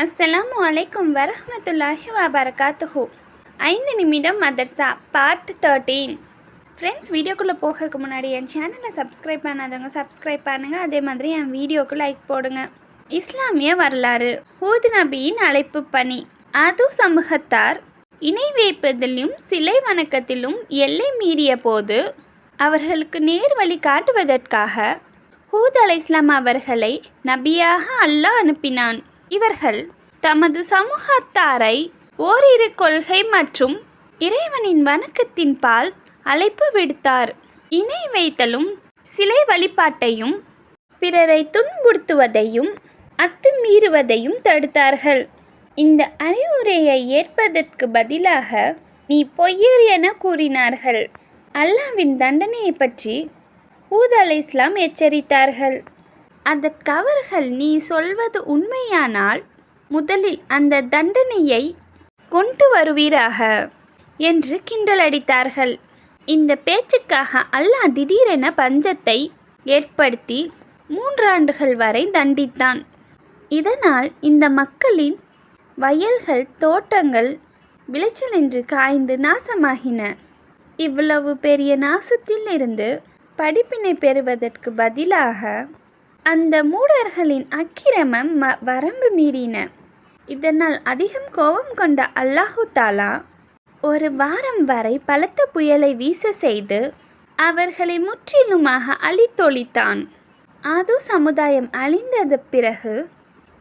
அஸ்ஸலாமு அலைக்கும் வரஹ்மத்துல்லாஹி வபரகாத்துஹு. 5 நிமிடம் மதர்சா பார்ட் 13. ஃப்ரெண்ட்ஸ், வீடியோக்குள்ளே போகிறதுக்கு முன்னாடி என் சேனலை சப்ஸ்கிரைப் பண்ணாதவங்க சப்ஸ்கிரைப் பண்ணுங்கள். அதே மாதிரி என் வீடியோக்கு லைக் போடுங்க. இஸ்லாமிய வரலாறு. ஹூத் நபியின் அழைப்பு பணி. அது சமூகத்தார் இணை வைப்பதிலும் சிலை வணக்கத்திலும் எல்லை மீறிய போது அவர்களுக்கு நேர் வழி காட்டுவதற்காக ஹூத் அலைஹிஸ்ஸலாம் அவர்களை நபியாக அல்லாஹ் அனுப்பினான். இவர்கள் தமது சமூகத்தாரை ஓரிரு கொள்கை மற்றும் இறைவனின் வணக்கத்தின் பால் அழைப்பு விடுத்தார். இணை வைத்தலும் சிலை வழிபாட்டையும் பிறரை துன்புறுத்துவதையும் அத்துமீறுவதையும் தடுத்தார்கள். இந்த அறிவுரையை ஏற்பதற்கு பதிலாக நீ பொய்யர் என கூறினார்கள். அல்லாஹ்வின் தண்டனையை பற்றி ஹூத் அலைஹிஸ்ஸலாம் எச்சரித்தார்கள். அதற்கு அவர்கள், நீ சொல்வது உண்மையானால் முதலில் அந்த தண்டனையை கொண்டு வருவீராக என்று கிண்டலடித்தார்கள். இந்த பேச்சுக்காக அல்லாஹ் திடீரென பஞ்சத்தை ஏற்படுத்தி 3 ஆண்டுகள் வரை தண்டித்தான். இதனால் இந்த மக்களின் வயல்கள் தோட்டங்கள் விளைச்சலின்றி காய்ந்து நாசமாகின. இவ்வளவு பெரிய நாசத்தில் இருந்து படிப்பினை பெறுவதற்கு பதிலாக அந்த மூடர்களின் அக்கிரமம் வரம்பு மீறின. இதனால் அதிகம் கோபம் கொண்ட அல்லாஹு தாலா 1 வாரம் வரை பலத்த புயலை வீச செய்து அவர்களை முற்றிலுமாக அழித்தொழித்தான். அது சமுதாயம் அழிந்தது பிறகு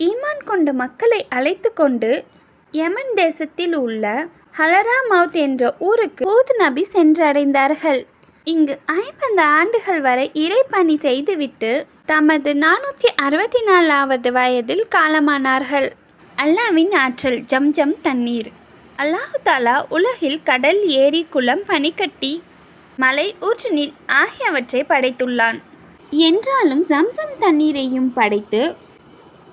ஈமான் கொண்ட மக்களை அழைத்து கொண்டு யமன் தேசத்தில் உள்ள ஹலராமவுத் என்ற ஊருக்கு ஹூத் நபி சென்றடைந்தார்கள். இங்கு 50 ஆண்டுகள் வரை இறைப்பணி செய்துவிட்டு தமது 464வது வயதில் காலமானார்கள். அல்லாஹ்வின் ஆற்றல். ஜம்ஜம் தண்ணீர். அல்லாஹு தாலா உலகில் கடல், ஏரி, குளம், பனிக்கட்டி, மலை, ஊற்றுநீர் ஆகியவற்றை படைத்துள்ளான். என்றாலும் ஜம்சம் தண்ணீரையும் படைத்து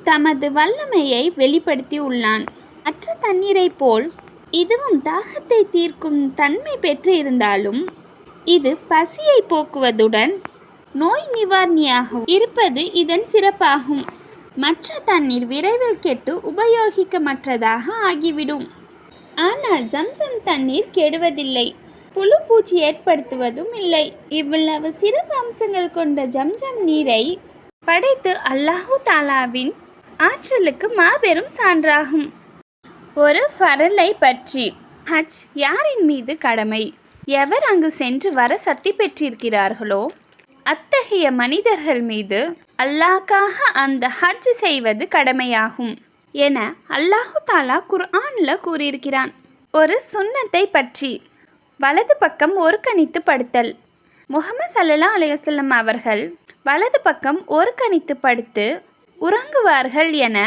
தமது வல்லமையை வெளிப்படுத்தி உள்ளான். மற்ற தண்ணீரை போல் இதுவும் தாகத்தை தீர்க்கும் தன்மை பெற்று இருந்தாலும் இது பசியை போக்குவதுடன் நோய் நிவாரணியாக இருப்பது இதன் சிறப்பாகும். மற்ற தண்ணீர் விரைவில் கெட்டு உபயோகிக்கமற்றதாக ஆகிவிடும். ஆனால் ஜம்சம் தண்ணீர் கெடுவதில்லை, புழு பூச்சி ஏற்படுத்துவதும் இல்லை. இவ்வளவு சிறப்பு அம்சங்கள் கொண்ட ஜம்ஜம் நீரை படைத்து அல்லாஹு தாலாவின் ஆற்றலுக்கு மாபெரும் சான்றாகும். ஒரு ஃபரலை பற்றி. ஹஜ் யாரின் மீது கடமை? எவர் அங்கு சென்று வர சக்தி பெற்றிருக்கிறார்களோ அத்தகைய மனிதர்கள் மீது அல்லாஹ்க்காக அந்த ஹஜ் செய்வது கடமையாகும் என அல்லாஹு தாலா குர்ஆனில் கூறியிருக்கிறான். ஒரு சுன்னத்தை பற்றி. வலது பக்கம் ஒருக்கணித்து படுத்தல். முஹம்மது ஸல்லல்லாஹு அலைஹி வஸல்லம் அவர்கள் வலது பக்கம் ஒருக்கணித்து படுத்து உறங்குவார்கள் என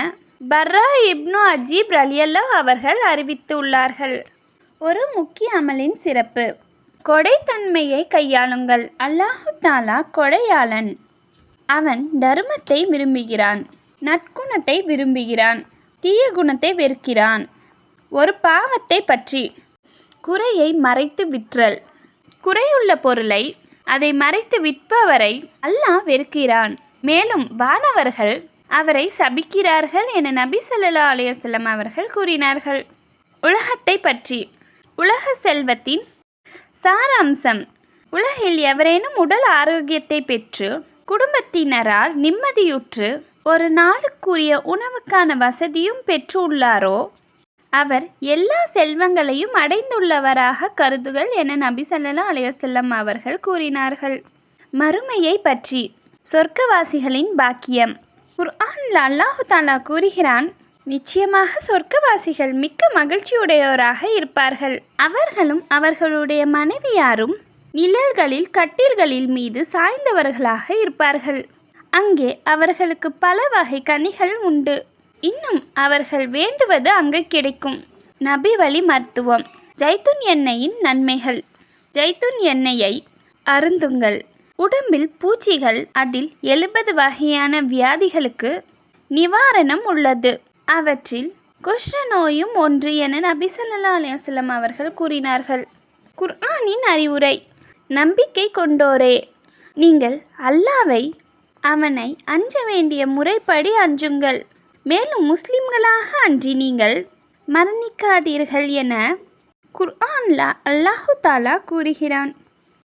பர்ரா இப்னு அஜீப் ரலியல்லாஹு அவர்கள் அறிவித்துள்ளார்கள். ஒரு முக்கிய அமலின் சிறப்பு. கொடைத்தன்மையை கையாளுங்கள். அல்லாஹு தாலா கொடையாளன். அவன் தர்மத்தை விரும்புகிறான், நற்குணத்தை விரும்புகிறான், தீய குணத்தை வெறுக்கிறான். ஒரு பாவத்தை பற்றி. குறையை மறைத்து விற்றல். குறையுள்ள பொருளை அதை மறைத்து விற்பவரை அல்லாஹ் வெறுக்கிறான். மேலும் வானவர்கள் அவரை சபிக்கிறார்கள் என நபி ஸல்லல்லாஹு அலைஹி வஸல்லம் அவர்கள் கூறினார்கள். உலகத்தை பற்றி. உலக செல்வத்தின் சாராம்சம். உலகில் எவரேனும் உடல் ஆரோக்கியத்தை பெற்று குடும்பத்தினரால் நிம்மதியுற்று ஒரு நாளுக்குரிய உணவுக்கான வசதியும் பெற்றுள்ளாரோ அவர் எல்லா செல்வங்களையும் அடைந்துள்ளவராக கருதுகள் என நபி ஸல்லல்லாஹு அலைஹி வஸல்லம் அவர்கள் கூறினார்கள். மறுமையை பற்றி. சொர்க்கவாசிகளின் பாக்கியம். குர்ஆனில் அல்லாஹு தாலா கூறுகிறான், நிச்சயமாக சொர்க்கவாசிகள் மிக்க மகிழ்ச்சியுடையோராக இருப்பார்கள். அவர்களும் அவர்களுடைய மனைவியாரும் நிழல்களில் கட்டில்களில் மீது சாய்ந்தவர்களாக இருப்பார்கள். அங்கே அவர்களுக்கு பல வகை கனிகள் உண்டு. இன்னும் அவர்கள் வேண்டுவது அங்கு கிடைக்கும். நபி வழி மருத்துவம். ஜைத்துன் எண்ணெயின் நன்மைகள். ஜைத்துன் எண்ணெயை அருந்துங்கள். உடம்பில் பூச்சிகள், அதில் 70 வகையான வியாதிகளுக்கு நிவாரணம் உள்ளது. அவற்றில் குஷ்ர நோயும் ஒன்று என நபி ஸல்லல்லாஹு அலைஹி வஸல்லம் அவர்கள் கூறினார்கள். குர்ஆனின் அறிவுரை. நம்பிக்கை கொண்டோரே, நீங்கள் அல்லாஹ்வை அவனை அஞ்ச வேண்டிய முறைப்படி அஞ்சுங்கள். மேலும் முஸ்லிம்களாக அன்றி நீங்கள் மரணிக்காதீர்கள் என குர்ஆன்ல அல்லாஹு தாலா கூறுகிறான்.